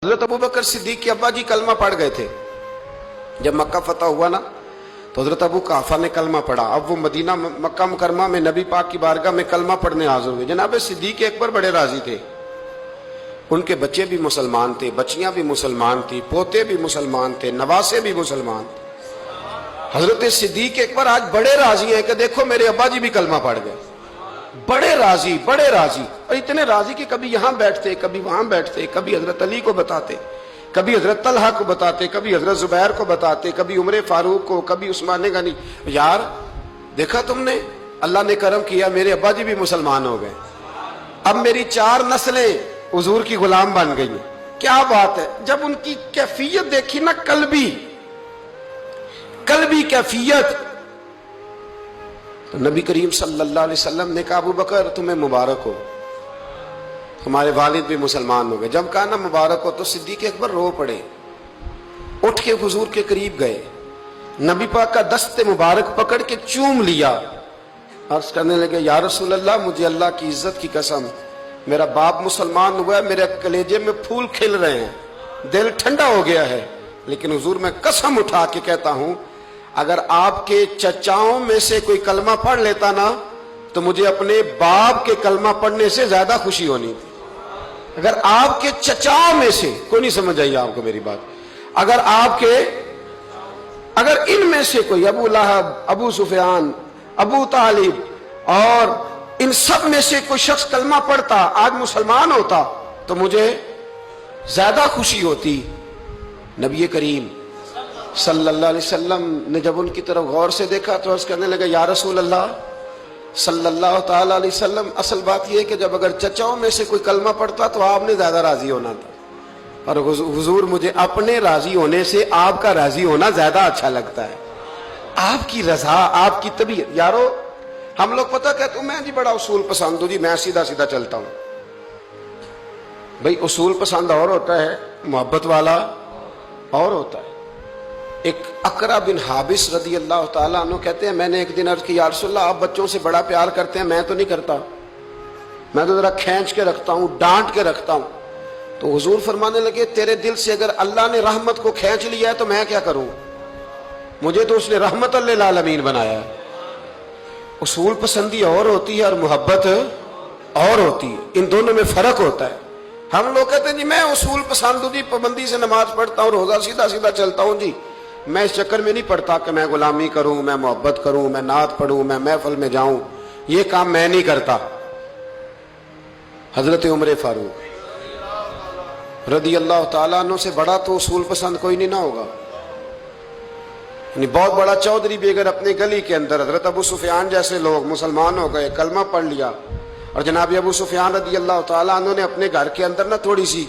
حضرت ابو بکر صدیق کے ابا جی کلمہ پڑھ گئے تھے جب مکہ فتح ہوا نا، تو حضرت ابو قحافہ نے کلمہ پڑھا۔ اب وہ مدینہ مکہ مکرمہ میں نبی پاک کی بارگاہ میں کلمہ پڑھنے حاضر ہوئے۔ جناب صدیق اکبر بڑے راضی تھے، ان کے بچے بھی مسلمان تھے، بچیاں بھی مسلمان تھی، پوتے بھی مسلمان تھے، نواسے بھی مسلمان تھے۔ حضرت صدیق اکبر آج بڑے راضی ہیں کہ دیکھو میرے ابا جی بھی کلمہ پڑھ گئے، بڑے راضی اور اتنے راضی کہ کبھی یہاں بیٹھتے، کبھی وہاں بیٹھتے، کبھی حضرت علی کو بتاتے، کبھی حضرت طلحہ کو بتاتے، کبھی حضرت زبیر کو بتاتے، کبھی عمر فاروق کو، کبھی عثمان غنی۔ یار دیکھا تم نے، اللہ نے کرم کیا، میرے ابا جی بھی مسلمان ہو گئے، اب میری 4 نسلیں حضور کی غلام بن گئی ہیں۔ کیا بات ہے! جب ان کی کیفیت دیکھی نا، قلبی کیفیت، تو نبی کریم صلی اللہ علیہ وسلم نے کہا ابو بکر تمہیں مبارک ہو، تمہارے والد بھی مسلمان ہو گئے۔ جب کہا نا مبارک ہو تو صدیق اکبر رو پڑے، اٹھ کے حضور کے قریب گئے، نبی پاک کا دست مبارک پکڑ کے چوم لیا، عرض کرنے لگے یا رسول اللہ، مجھے اللہ کی عزت کی قسم، میرا باپ مسلمان ہوا ہے، میرے کلیجے میں پھول کھل رہے ہیں، دل ٹھنڈا ہو گیا ہے، لیکن حضور میں قسم اٹھا کے کہتا ہوں اگر آپ کے چچاؤں میں سے کوئی کلمہ پڑھ لیتا نا تو مجھے اپنے باپ کے کلمہ پڑھنے سے زیادہ خوشی ہونی تھی۔ اگر آپ کے چچاؤں میں سے کوئی، نہیں سمجھ آئی آپ کو میری بات، اگر ان میں سے کوئی، ابو لہب، ابو سفیان، ابو طالب اور ان سب میں سے کوئی شخص کلمہ پڑھتا، آج مسلمان ہوتا، تو مجھے زیادہ خوشی ہوتی۔ نبی کریم صلی اللہ علیہ وسلم نے جب ان کی طرف غور سے دیکھا تو عرض کرنے لگا یا رسول اللہ صلی اللہ تعالی علیہ وسلم، اصل بات یہ ہے کہ جب اگر چچاؤں میں سے کوئی کلمہ پڑھتا تو آپ نے زیادہ راضی ہونا تھا، اور حضور مجھے اپنے راضی ہونے سے آپ کا راضی ہونا زیادہ اچھا لگتا ہے، آپ کی رضا، آپ کی طبیعت۔ یارو ہم لوگ پتہ کہتے ہیں میں جی بڑا اصول پسند ہوں جی، میں سیدھا سیدھا چلتا ہوں۔ بھئی اصول پسند اور ہوتا ہے، محبت والا اور ہوتا ہے۔ ایک اقرا بن حابس رضی اللہ تعالیٰ عنہ کہتے ہیں میں نے ایک دن عرض کی یا رسول اللہ آپ بچوں سے بڑا پیار کرتے ہیں، میں تو نہیں کرتا، میں تو ذرا کھینچ کے رکھتا ہوں، ڈانٹ کے رکھتا ہوں۔ تو حضور فرمانے لگے تیرے دل سے اگر اللہ نے رحمت کو کھینچ لیا ہے تو میں کیا کروں، مجھے تو اس نے رحمت للعالمین بنایا ہے۔ اصول پسندی اور ہوتی ہے اور محبت اور ہوتی ہے، ان دونوں میں فرق ہوتا ہے۔ ہم لوگ کہتے ہیں جی میں اصول پسند ہوں جی، پابندی سے نماز پڑھتا ہوں، روزہ سیدھا سیدھا چلتا ہوں جی، میں اس چکر میں نہیں پڑھتا کہ میں غلامی کروں، میں محبت کروں، میں نعت پڑھوں، میں محفل میں جاؤں، یہ کام میں نہیں کرتا۔ حضرت عمر فاروق رضی اللہ تعالیٰ عنہ سے بڑا تو اصول پسند کوئی نہیں نہ ہوگا، یعنی بہت بڑا چودھری بھی اگر اپنی گلی کے اندر، حضرت ابو سفیان جیسے لوگ مسلمان ہو گئے، کلمہ پڑھ لیا، اور جناب ابو سفیان رضی اللہ تعالیٰ عنہ نے اپنے گھر کے اندر نہ تھوڑی سی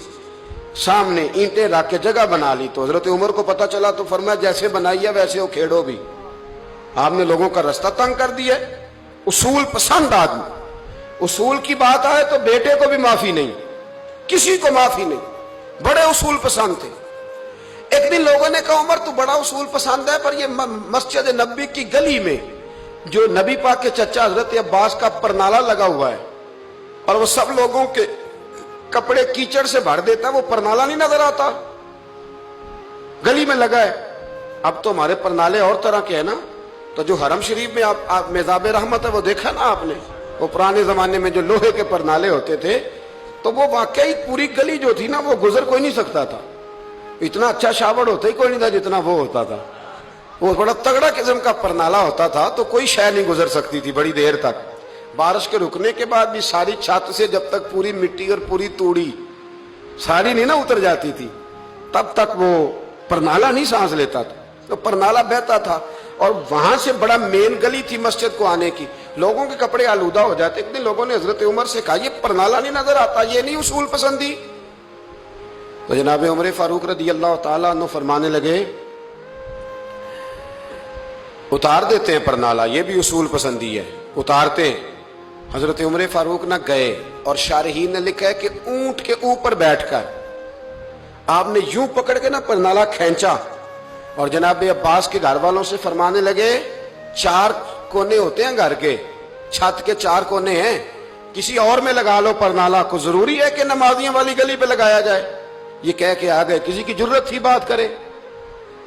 سامنے اینٹیں رکھ کے جگہ بنا لی، تو حضرت عمر کو پتہ چلا تو فرمایا جیسے بنائی ہے ویسے وہ کھیڑو بھی، آپ نے لوگوں کا رستہ تنگ کر دیا۔ اصول پسند آدمی، اصول کی بات آئے تو بیٹے کو بھی معافی نہیں، کسی کو معافی نہیں، بڑے اصول پسند تھے۔ ایک دن لوگوں نے کہا عمر تو بڑا اصول پسند ہے، پر یہ مسجد نبی کی گلی میں جو نبی پاک کے چچا حضرت عباس کا پرنالہ لگا ہوا ہے اور وہ سب لوگوں کے کپڑے کیچڑ سے بھر دیتا ہے، وہ پرنالہ نہیں نظر آتا، گلی میں لگا ہے۔ اب تو ہمارے پرنالے اور طرح کے ہیں نا، تو جو حرم شریف میں آپ میزاب رحمت ہے وہ دیکھا نا آپ نے، وہ پرانے زمانے میں جو لوہے کے پرنالے ہوتے تھے، تو وہ واقعی پوری گلی جو تھی نا وہ گزر کوئی نہیں سکتا تھا، اتنا اچھا شاوڑ ہوتا ہی کوئی نہیں تھا جتنا وہ ہوتا تھا، وہ بڑا تگڑا قسم کا پرنالہ ہوتا تھا، تو کوئی شے نہیں گزر سکتی تھی بڑی دیر تک۔ بارش کے رکنے کے بعد بھی ساری چھت سے جب تک پوری مٹی اور پوری توڑی ساری نہیں نہ اتر جاتی تھی تب تک وہ پرنالہ نہیں سانس لیتا تھا، تو پرنالہ بہتا تھا، اور وہاں سے بڑا مین گلی تھی مسجد کو آنے کی، لوگوں کے کپڑے آلودہ ہو جاتے۔ ایک دن لوگوں نے حضرت عمر سے کہا یہ پرنالہ نہیں نظر آتا، یہ نہیں اصول پسندی؟ تو جناب عمر فاروق رضی اللہ تعالیٰ عنہ فرمانے لگے اتار دیتے ہیں پرنالہ، یہ بھی اصول پسندی ہے، اتارتے ہیں۔ حضرت عمر فاروق نہ گئے، اور شارحین نے لکھا ہے کہ اونٹ کے اوپر بیٹھ کر آپ نے یوں پکڑ کے نا پرنالہ کھینچا، اور جناب عباس کے گھر والوں سے فرمانے لگے 4 کونے ہوتے ہیں گھر کے، چھت کے 4 کونے ہیں، کسی اور میں لگا لو پرنالہ کو، ضروری ہے کہ نمازیوں والی گلی پہ لگایا جائے؟ یہ کہہ کے آ گئے, کسی کی جرت تھی بات کرے.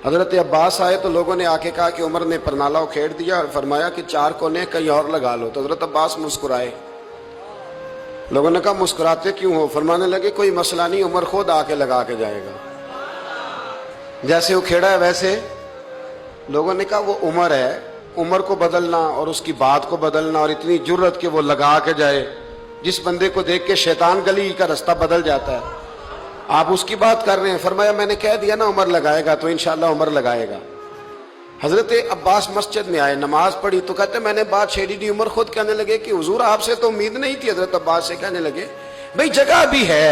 حضرت عباس آئے تو لوگوں نے آ کے کہا کہ عمر نے پرنالہ اکھیڑ دیا اور فرمایا کہ 4 کونے کہیں اور لگا لو. تو حضرت عباس مسکرائے. لوگوں نے کہا مسکراتے کیوں ہو؟ فرمانے لگے کوئی مسئلہ نہیں, عمر خود آ کے لگا کے جائے گا. جیسے اکھیڑا ہے ویسے. لوگوں نے کہا وہ عمر ہے, عمر کو بدلنا اور اس کی بات کو بدلنا اور اتنی جرت کہ وہ لگا کے جائے, جس بندے کو دیکھ کے شیطان گلی کا رستہ بدل جاتا ہے, آپ اس کی بات کر رہے ہیں. فرمایا میں نے کہہ دیا نا عمر لگائے گا, تو انشاءاللہ عمر لگائے گا. حضرت عباس مسجد میں آئے, نماز پڑھی تو کہتے میں نے بات چھیڑی دی. عمر خود کہنے لگے کہ حضور آپ سے تو امید نہیں تھی. حضرت عباس سے کہنے لگے بھئی جگہ بھی ہے,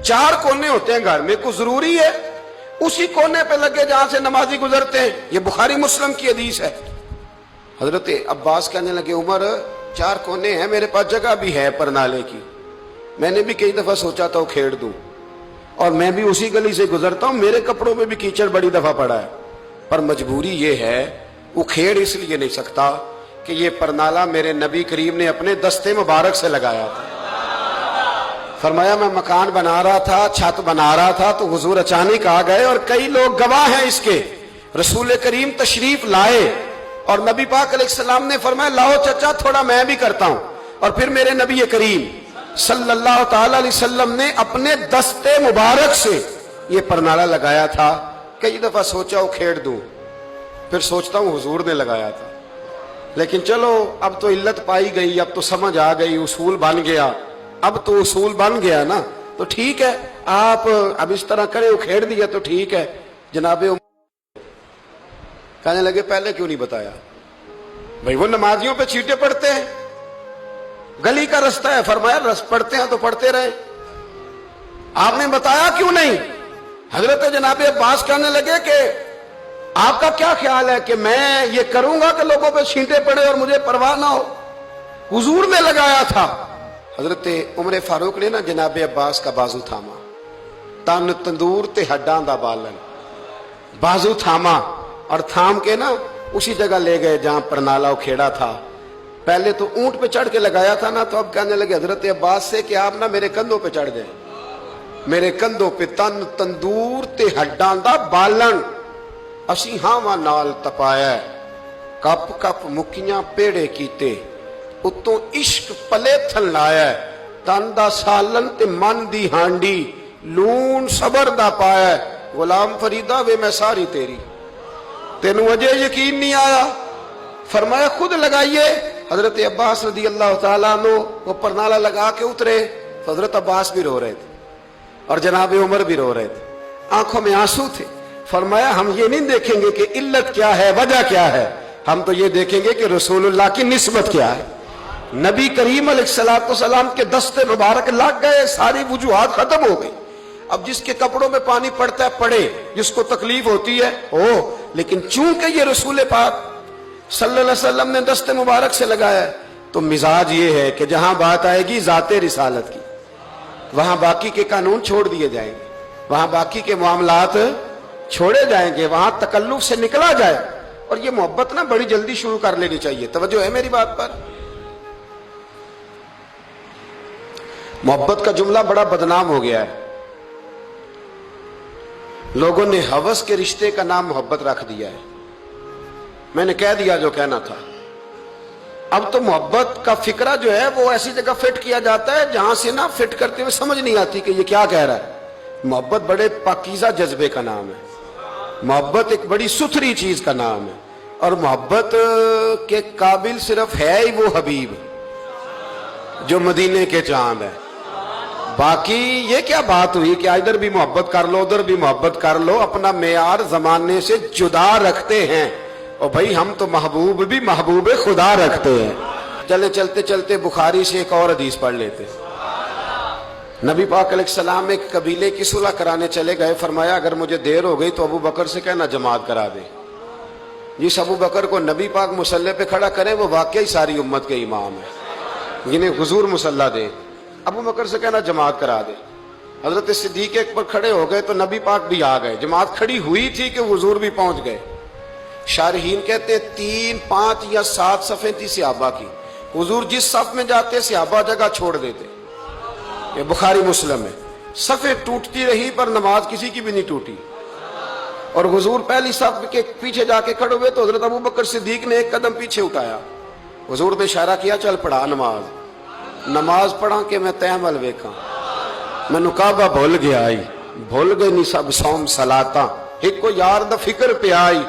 4 کونے ہوتے ہیں گھر میں, کوئی ضروری ہے اسی کونے پہ لگے جہاں سے نمازی گزرتے ہیں؟ یہ بخاری مسلم کی حدیث ہے. حضرت عباس کہنے لگے عمر 4 کونے ہیں, میرے پاس جگہ بھی ہے پرنالے کی, میں نے بھی کئی دفعہ سوچا تھا وہ کھیڑ دوں, اور میں بھی اسی گلی سے گزرتا ہوں, میرے کپڑوں میں بھی کیچڑ بڑی دفعہ پڑا ہے, پر مجبوری یہ ہے وہ کھیڑ اس لیے نہیں سکتا کہ یہ پرنالہ میرے نبی کریم نے اپنے دستے مبارک سے لگایا تھا. فرمایا میں مکان بنا رہا تھا, چھت بنا رہا تھا, تو حضور اچانک آ گئے, اور کئی لوگ گواہ ہیں اس کے. رسول کریم تشریف لائے اور نبی پاک علیہ السلام نے فرمایا لاؤ چچا تھوڑا میں بھی کرتا ہوں, اور پھر میرے نبی کریم صلی اللہ تعالی علیہ وسلم نے اپنے دستے مبارک سے یہ پرنالہ لگایا تھا. کئی دفعہ سوچا وہ کھیڑ دوں, پھر سوچتا ہوں حضور نے لگایا تھا. لیکن چلو اب تو علت پائی گئی, اب تو سمجھ آ گئی, اصول بن گیا. اب تو اصول بن گیا نا, تو ٹھیک ہے, آپ اب اس طرح کرے, اکھیڑ دیا تو ٹھیک ہے. جناب کہنے لگے پہلے کیوں نہیں بتایا؟ بھئی وہ نمازیوں پہ چیٹے پڑتے ہیں, گلی کا رستہ ہے. فرمایا پڑھتے ہیں تو پڑھتے رہے, آپ نے بتایا کیوں نہیں؟ حضرت جناب عباس کہنے لگے کہ آپ کا کیا خیال ہے کہ میں یہ کروں گا کہ لوگوں پہ چھینٹے پڑے اور مجھے پرواہ نہ ہو؟ حضور نے لگایا تھا. حضرت عمر فاروق نے نا جناب عباس کا بازو تھاما, تن تندور تے ہڈاں دا بالن, بازو تھاما اور تھام کے نا اسی جگہ لے گئے جہاں پرنالہ اکھیڑا تھا. پہلے تو اونٹ پہ چڑھ کے لگایا تھا نا, تو اب کہنے لگے حضرت عباس سے کہ آپ نا میرے کندھوں پہ چڑھ جائیں, میرے کندھوں پہ تن تندور تے ہڈاں دا بالن, اسی ہاواں نال تپایا, کپ کپ مکیاں پیڑے کیتے, اتوں عشق پلے تھن لایا, تن دا سالن تے من دی ہانڈی, لون صبر دا پایا. غلام فریدہ وے میں ساری تیری, تینوں اجے یقین نہیں آیا؟ فرمایا خود لگائیے. حضرت عباس رضی اللہ تعالیٰ عنہ وہ پرنالہ لگا کے اترے, تو حضرت عباس بھی رو رہے تھے اور جناب عمر بھی رو رہے تھے, آنکھوں میں آنسو تھے. فرمایا ہم یہ نہیں دیکھیں گے کہ علت کیا ہے, وجہ کیا ہے, ہم تو یہ دیکھیں گے کہ رسول اللہ کی نسبت کیا ہے. نبی کریم علیہ السلام کے دستے مبارک لگ گئے, ساری وجوہات ختم ہو گئی. اب جس کے کپڑوں میں پانی پڑتا ہے پڑے, جس کو تکلیف ہوتی ہے ہو, لیکن چونکہ یہ رسول پاک صلی اللہ علیہ وسلم نے دستے مبارک سے لگایا ہے, تو مزاج یہ ہے کہ جہاں بات آئے گی ذات رسالت کی, وہاں باقی کے قانون چھوڑ دیے جائیں گے, وہاں باقی کے معاملات چھوڑے جائیں گے, وہاں تکلف سے نکلا جائے. اور یہ محبت نا بڑی جلدی شروع کر لینی چاہیے. توجہ ہے میری بات پر؟ محبت کا جملہ بڑا بدنام ہو گیا ہے. لوگوں نے ہوس کے رشتے کا نام محبت رکھ دیا ہے. میں نے کہہ دیا جو کہنا تھا. اب تو محبت کا فکرہ جو ہے وہ ایسی جگہ فٹ کیا جاتا ہے جہاں سے نا فٹ کرتے ہوئے سمجھ نہیں آتی کہ یہ کیا کہہ رہا ہے. محبت بڑے پاکیزہ جذبے کا نام ہے, محبت ایک بڑی ستھری چیز کا نام ہے, اور محبت کے قابل صرف ہے ہی وہ حبیب جو مدینے کے چاند ہے. باقی یہ کیا بات ہوئی کہ ادھر بھی محبت کر لو ادھر بھی محبت کر لو, اپنا معیار زمانے سے جدا رکھتے ہیں. اور بھائی ہم تو محبوب بھی محبوب خدا رکھتے ہیں. چلے چلتے چلتے بخاری سے ایک اور حدیث پڑھ لیتے. نبی پاک علیہ السلام ایک قبیلے کی صلح کرانے چلے گئے. فرمایا اگر مجھے دیر ہو گئی تو ابو بکر سے کہنا جماعت کرا دے. جس ابو بکر کو نبی پاک مصلی پہ کھڑا کریں وہ واقعی ساری امت کے امام ہے, جنہیں حضور مصلی دے. ابو بکر سے کہنا جماعت کرا دے. حضرت صدیق اکبر کھڑے ہو گئے تو نبی پاک بھی آ گئے. جماعت کھڑی ہوئی تھی کہ حضور بھی پہنچ گئے. شارحین کہتے ہیں 3, 5 یا 7 صفیں تھی صحابہ کی. حضور جس صف میں جاتے صحابہ جگہ چھوڑ دیتے. یہ بخاری مسلم ہے. صفیں ٹوٹتی رہی پر نماز کسی کی بھی نہیں ٹوٹی. اور حضور پہلی صف کے پیچھے جا کے کھڑے ہوئے تو حضرت ابو بکر صدیق نے ایک قدم پیچھے اٹھایا. حضور نے اشارہ کیا چل پڑھا نماز پڑھا کہ میں تیمل ویکھاں. مینوں کعبہ بھول گیا آئی بھول گئے نہیں سب سوم صلاتاں ایک کو یار دا فکر پہ آئی.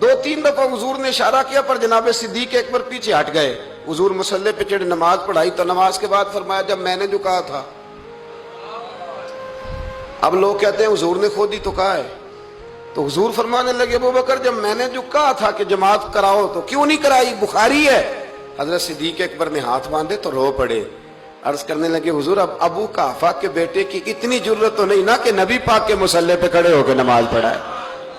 2-3 دفعہ حضور نے اشارہ کیا پر جناب صدیق اکبر پیچھے ہٹ گئے. حضور مصلی پہ چڑھ نماز پڑھائی تو نماز کے بعد فرمایا جب میں نے جو کہا تھا. اب لوگ کہتے ہیں حضور نے خود ہی تو کہا ہے. تو حضور فرمانے لگے ابو بکر جب میں نے جو کہا تھا کہ جماعت کراؤ تو کیوں نہیں کرائی؟ بخاری ہے. حضرت صدیق اکبر نے ہاتھ باندھے تو رو پڑے. عرض کرنے لگے حضور اب ابو قحافہ کے بیٹے کی اتنی جرت تو نہیں نا کہ نبی پاک کے مصلی پہ کھڑے ہو کے نماز پڑھائے.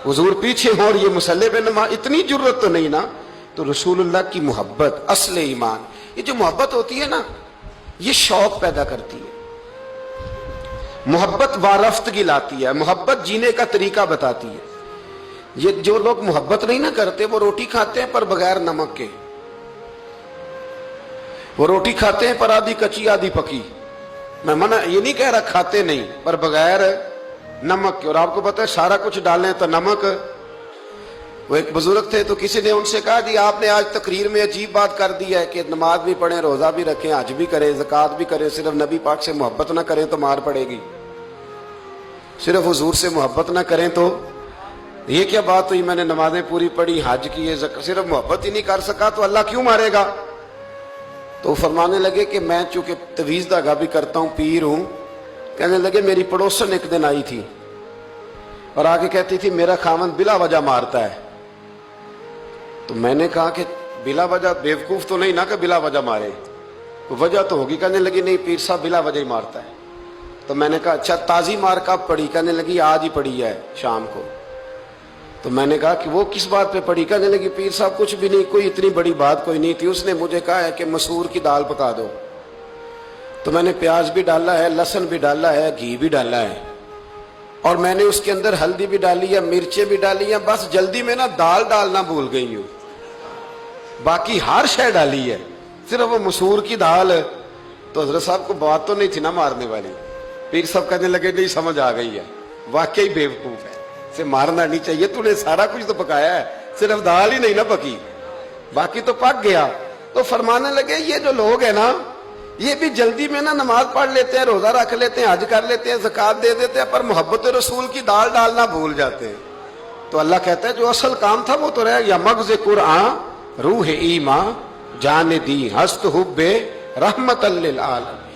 حضور پیچھے ہو اور یہ مصلی پہ نماز، اتنی جرت تو نہیں نا. تو رسول اللہ کی محبت اصل ایمان. یہ جو محبت ہوتی ہے نا یہ شوق پیدا کرتی ہے. محبت وارفتگی لاتی ہے. محبت جینے کا طریقہ بتاتی ہے. یہ جو لوگ محبت نہیں نہ کرتے وہ روٹی کھاتے ہیں پر بغیر نمک کے. وہ روٹی کھاتے ہیں پر آدھی کچی آدھی پکی. میں منع یہ نہیں کہہ رہا کھاتے نہیں پر بغیر نمک کے. اور آپ کو پتہ ہے سارا کچھ ڈالیں تو نمک. وہ ایک بزرگ تھے تو کسی نے ان سے کہا جی آپ نے آج تقریر میں عجیب بات کر دی ہے کہ نماز بھی پڑھیں روزہ بھی رکھیں حج بھی کریں زکوٰۃ بھی کریں صرف نبی پاک سے محبت نہ کریں تو مار پڑے گی. صرف حضور سے محبت نہ کریں تو یہ کیا بات ہوئی؟ میں نے نمازیں پوری پڑھی حج کی صرف محبت ہی نہیں کر سکا تو اللہ کیوں مارے گا؟ تو فرمانے لگے کہ میں چونکہ تویز دھاگا بھی کرتا ہوں پیر ہوں. کہنے لگے میری پڑوسن ایک دن آئی تھی اور آگے کہتی تھی میرا خاوند بلا وجہ مارتا ہے. تو میں نے کہا کہ بلا وجہ بیوقوف تو نہیں نا کہ بلا وجہ مارے، وجہ تو ہوگی. کہنے لگی نہیں پیر صاحب بلا وجہ ہی مارتا ہے. تو میں نے کہا اچھا تازی مار کب پڑی؟ کہنے لگی آج ہی پڑی ہے شام کو. تو میں نے کہا کہ وہ کس بات پہ پڑی؟ کہنے لگی پیر صاحب کچھ بھی نہیں، کوئی اتنی بڑی بات کوئی نہیں تھی. اس نے مجھے کہا ہے کہ مسور کی دال پکا دو. تو میں نے پیاز بھی ڈالا ہے لہسن بھی ڈالا ہے گھی بھی ڈالا ہے اور میں نے اس کے اندر ہلدی بھی ڈالی ہے مرچیں بھی ڈالی ہیں. بس جلدی میں نا دال ڈالنا بھول گئی ہوں، باقی ہر شے ڈالی ہے صرف وہ مسور کی دال. تو حضرت صاحب کو بات تو نہیں تھی نا مارنے والی. پیر صاحب کہنے لگے نہیں سمجھ آ گئی ہے واقعی بیوقوف ہے سے مارنا نہیں چاہیے. تو نے سارا کچھ تو پکایا ہے صرف دال ہی نہیں نا پکی باقی تو پک گیا. تو فرمانے لگے یہ جو لوگ ہیں نا یہ بھی جلدی میں نا نماز پڑھ لیتے ہیں روزہ رکھ لیتے ہیں حج کر لیتے ہیں زکوٰۃ دے دیتے ہیں پر محبت رسول کی دال ڈالنا بھول جاتے ہیں. تو اللہ کہتا ہے جو اصل کام تھا وہ تو رہ گیا. مغز قرآن روح ایمان جان دی ہست حب رحمت للعالمین.